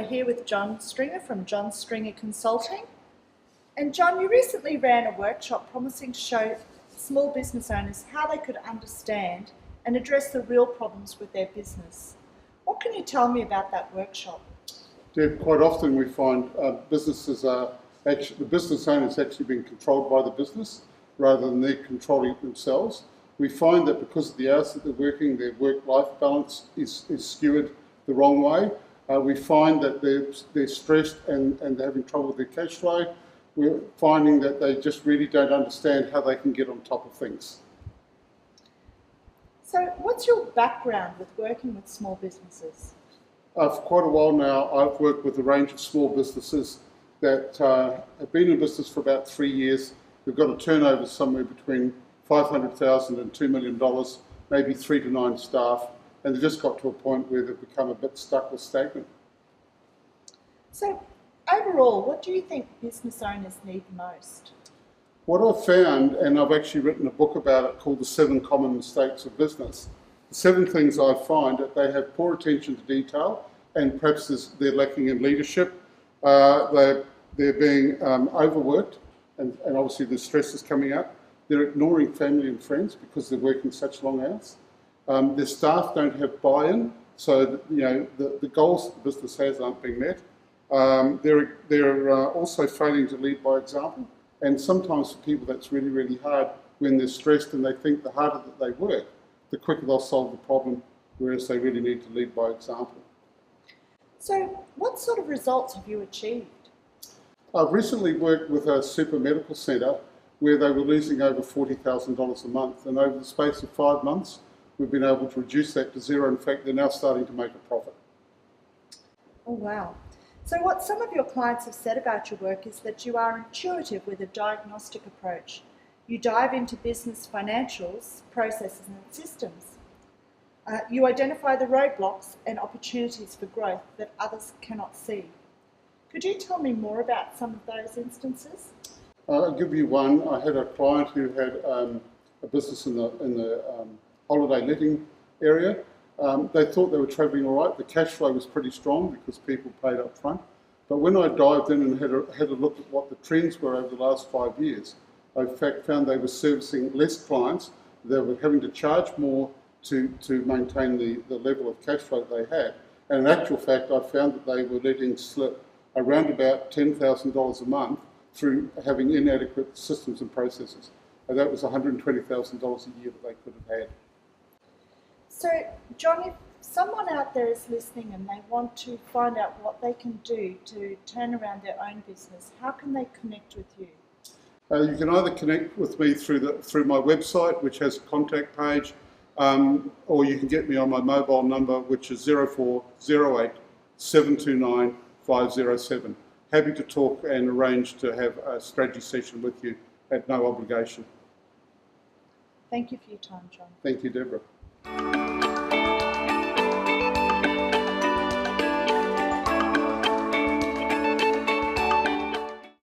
here with John Stringer from John Stringer Consulting. And John, you recently ran a workshop promising to show small business owners how they could understand and address the real problems with their business. What can you tell me about that workshop? Deb, quite often we find businesses are actually, the business owner is actually being controlled by the business rather than they're controlling it themselves. We find that because of the hours that they're working, their work-life balance is skewed the wrong way. We find that they're stressed and they're having trouble with their cash flow. We're finding that they just really don't understand how they can get on top of things. So what's your background with working with small businesses? For quite a while now, I've worked with a range of small businesses that have been in business for about 3 years. We've got a turnover somewhere between $500,000 and $2 million, maybe 3 to 9 staff, and they just got to a point where they've become a bit stuck or stagnant. So overall, what do you think business owners need most? What I've found, and I've actually written a book about it called The 7 Common Mistakes of Business, the 7 things I find that they have poor attention to detail and perhaps they're lacking in leadership. They're being overworked and obviously the stress is coming out. They're ignoring family and friends because they're working such long hours. Their staff don't have buy-in, so that, the goals the business has aren't being met. They're also failing to lead by example. And sometimes for people that's really, really hard when they're stressed and they think the harder that they work, the quicker they'll solve the problem, whereas they really need to lead by example. So what sort of results have you achieved? I've recently worked with a super medical centre where they were losing over $40,000 a month, and over the space of 5 months, we've been able to reduce that to zero. In fact, they're now starting to make a profit. Oh, wow. So what some of your clients have said about your work is that you are intuitive with a diagnostic approach. You dive into business financials, processes and systems. You identify the roadblocks and opportunities for growth that others cannot see. Could you tell me more about some of those instances? I'll give you one. I had a client who had a business in the holiday letting area. They thought they were travelling all right. The cash flow was pretty strong because people paid up front. But when I dived in and had a look at what the trends were over the last 5 years, I in fact found they were servicing less clients. They were having to charge more to maintain the level of cash flow they had. And in actual fact, I found that they were letting slip around about $10,000 a month through having inadequate systems and processes. And that was $120,000 a year that they could have had. So, John, if someone out there is listening and they want to find out what they can do to turn around their own business, how can they connect with you? You can either connect with me through my website, which has a contact page, or you can get me on my mobile number, which is 0408 729 507. Happy to talk and arrange to have a strategy session with you at no obligation. Thank you for your time, John. Thank you, Deborah.